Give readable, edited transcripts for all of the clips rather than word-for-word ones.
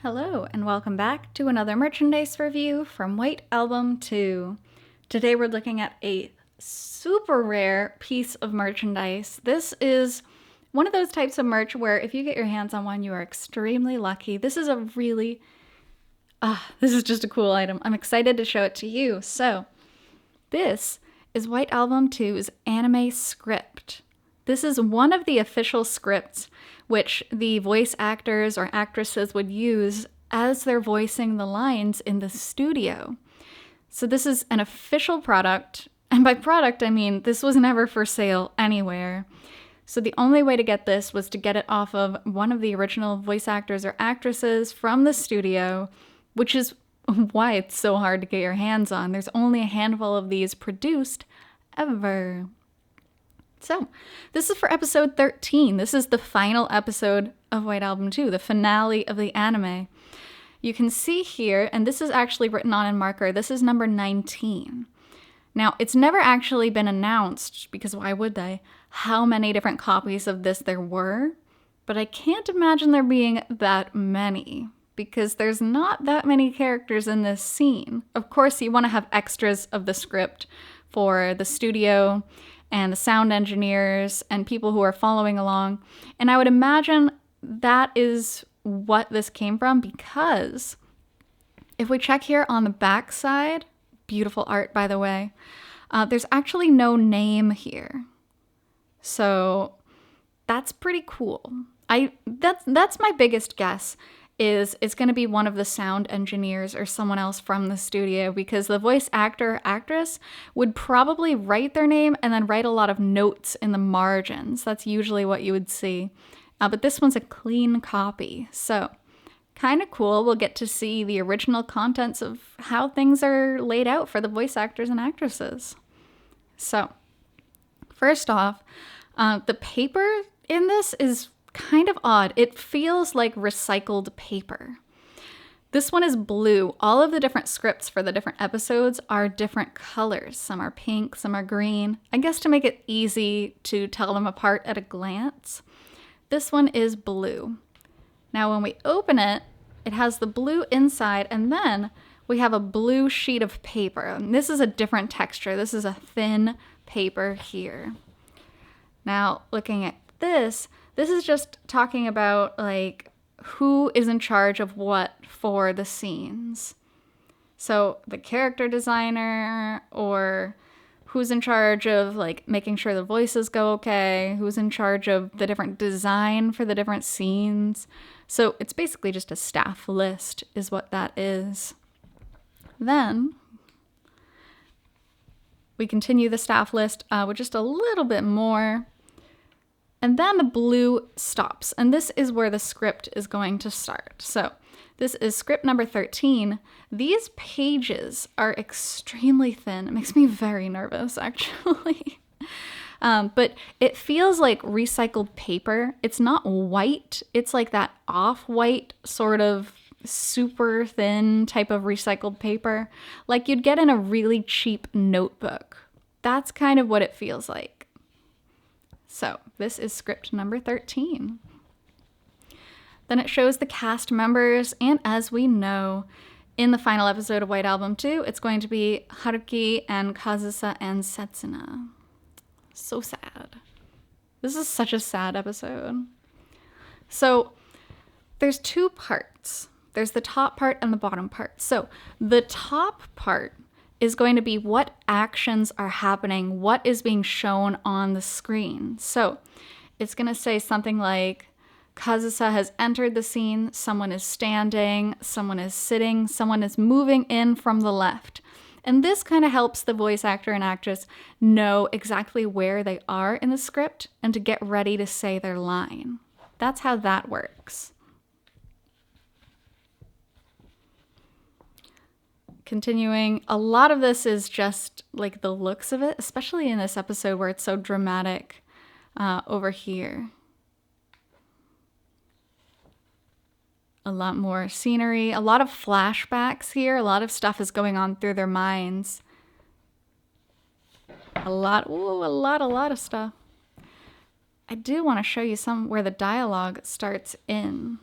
Hello, and welcome back to another merchandise review from White Album 2. Today we're looking at a super rare piece of merchandise. This is one of those types of merch where if you get your hands on one, you are extremely lucky. This is this is just a cool item. I'm excited to show it to you. So, this is White Album 2's anime script. This is one of the official scripts which the voice actors or actresses would use as they're voicing the lines in the studio. So this is an official product, and by product I mean this was never for sale anywhere. So the only way to get this was to get it off of one of the original voice actors or actresses from the studio, which is why it's so hard to get your hands on. There's only a handful of these produced ever. So, this is for episode 13. This is the final episode of White Album 2, the finale of the anime. You can see here, and this is actually written on in marker, this is number 19. Now, it's never actually been announced, because why would they, how many different copies of this there were, but I can't imagine there being that many, because there's not that many characters in this scene. Of course, you want to have extras of the script for the studio and the sound engineers and people who are following along. And I would imagine that is what this came from, because if we check here on the back side, beautiful art by the way, there's actually no name here. So that's pretty cool. That's my biggest guess, is it's going to be one of the sound engineers or someone else from the studio, because the voice actor or actress would probably write their name and then write a lot of notes in the margins. That's usually what you would see. But this one's a clean copy. So kind of cool. We'll get to see the original contents of how things are laid out for the voice actors and actresses. So first off, the paper in this is kind of odd. It feels like recycled paper. This one is blue. All of the different scripts for the different episodes are different colors. Some are pink, some are green. I guess to make it easy to tell them apart at a glance. This one is blue. Now when we open it, it has the blue inside, and then we have a blue sheet of paper. And this is a different texture. This is a thin paper here. Now looking at this is just talking about like who is in charge of what for the scenes. So the character designer, or who's in charge of like making sure the voices go okay, who's in charge of the different design for the different scenes. So it's basically just a staff list is what that is. Then we continue the staff list with just a little bit more. And then the blue stops, and this is where the script is going to start. So this is script number 13. These pages are extremely thin. It makes me very nervous, actually. But it feels like recycled paper. It's not white. It's like that off-white sort of super thin type of recycled paper, like you'd get in a really cheap notebook. That's kind of what it feels like. So this is script number 13. Then it shows the cast members, and as we know, in the final episode of White Album 2, it's going to be Haruki and Kazusa and Setsuna. So sad. This is such a sad episode. So there's two parts. There's the top part and the bottom part. So the top part is going to be what actions are happening, what is being shown on the screen. So it's going to say something like, Kazusa has entered the scene, someone is standing, someone is sitting, someone is moving in from the left. And this kind of helps the voice actor and actress know exactly where they are in the script and to get ready to say their line. That's how that works. Continuing, a lot of this is just like the looks of it, especially in this episode where it's so dramatic over here. A lot more scenery, a lot of flashbacks here, a lot of stuff is going on through their minds. A lot of stuff. I do want to show you some where the dialogue starts in.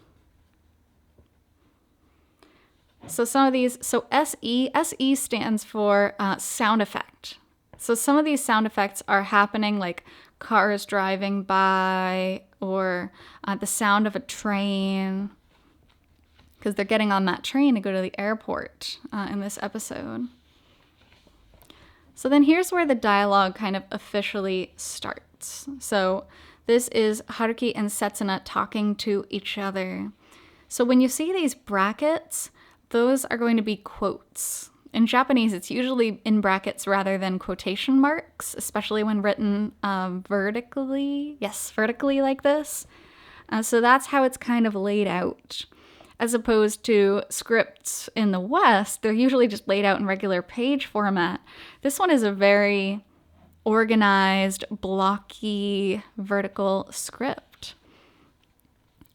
So some of these, so SE stands for sound effect. So some of these sound effects are happening like cars driving by or the sound of a train, because they're getting on that train to go to the airport in this episode. So then here's where the dialogue kind of officially starts. So this is Haruki and Setsuna talking to each other. So when you see these brackets, those are going to be quotes. In Japanese, it's usually in brackets rather than quotation marks, especially when written vertically. Yes, vertically like this. So that's how it's kind of laid out. As opposed to scripts in the West, they're usually just laid out in regular page format. This one is a very organized, blocky, vertical script.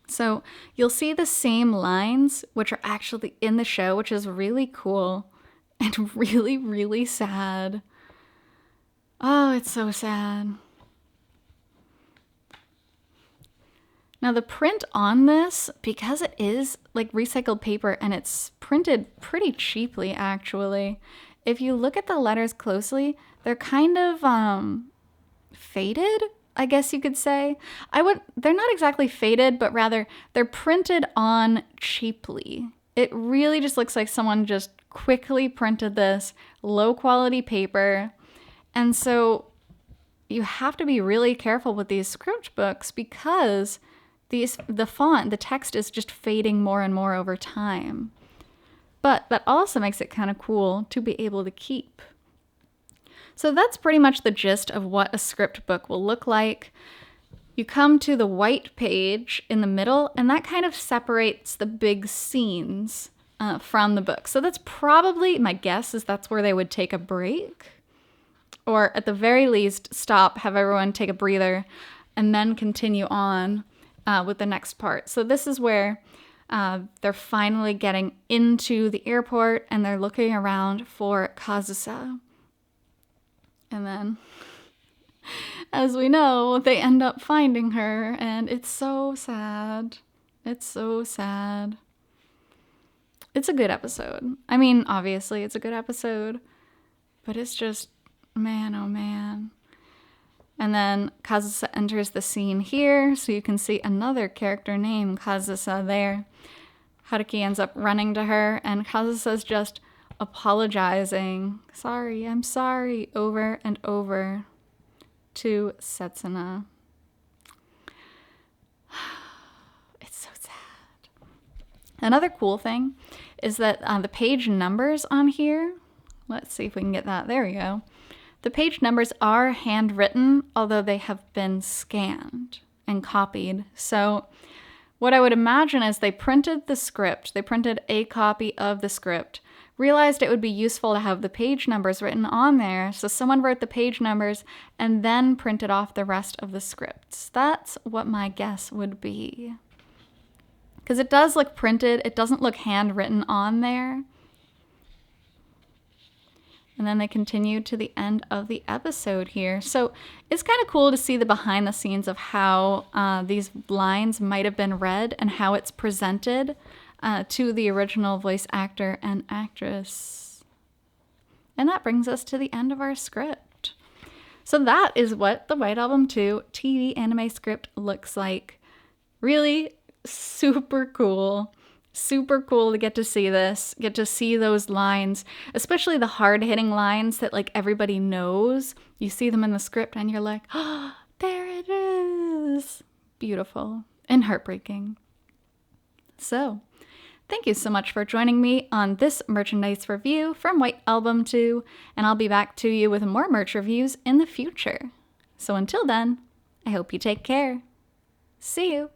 So you'll see the same lines, which are actually in the show, which is really cool and really, really sad. Oh, it's so sad. Now the print on this, because it is like recycled paper and it's printed pretty cheaply actually, if you look at the letters closely, they're kind of faded, I guess you could say. They're not exactly faded, but rather they're printed on cheaply. It really just looks like someone just quickly printed this low quality paper. And so you have to be really careful with these script books because the font, the text is just fading more and more over time. But that also makes it kind of cool to be able to keep. So that's pretty much the gist of what a script book will look like. You come to the white page in the middle, and that kind of separates the big scenes from the book. So that's probably, my guess is that's where they would take a break. Or at the very least, stop, have everyone take a breather, and then continue on with the next part. So this is where they're finally getting into the airport and they're looking around for Kazusa. And then, as we know, they end up finding her and it's so sad. It's so sad. It's a good episode. I mean, obviously it's a good episode, but it's just, man, oh man. And then Kazusa enters the scene here, so you can see another character named Kazusa there. Haruki ends up running to her, and Kazusa's just apologizing. Sorry, I'm sorry, over and over to Setsuna. It's so sad. Another cool thing is that the page numbers on here, let's see if we can get that. There we go. The page numbers are handwritten, although they have been scanned and copied. So what I would imagine is they printed the script, they printed a copy of the script, realized it would be useful to have the page numbers written on there, so someone wrote the page numbers and then printed off the rest of the scripts. That's what my guess would be. Because it does look printed, it doesn't look handwritten on there. And then they continue to the end of the episode here. So it's kind of cool to see the behind the scenes of how these lines might have been read and how it's presented to the original voice actor and actress. And that brings us to the end of our script. So that is what the White Album 2 TV anime script looks like. Really super cool. Super cool to get to see this, get to see those lines, especially the hard-hitting lines that like everybody knows. You see them in the script and you're like, oh, there it is. Beautiful and heartbreaking. So, thank you so much for joining me on this merchandise review from White Album 2, and I'll be back to you with more merch reviews in the future. So until then, I hope you take care. See you.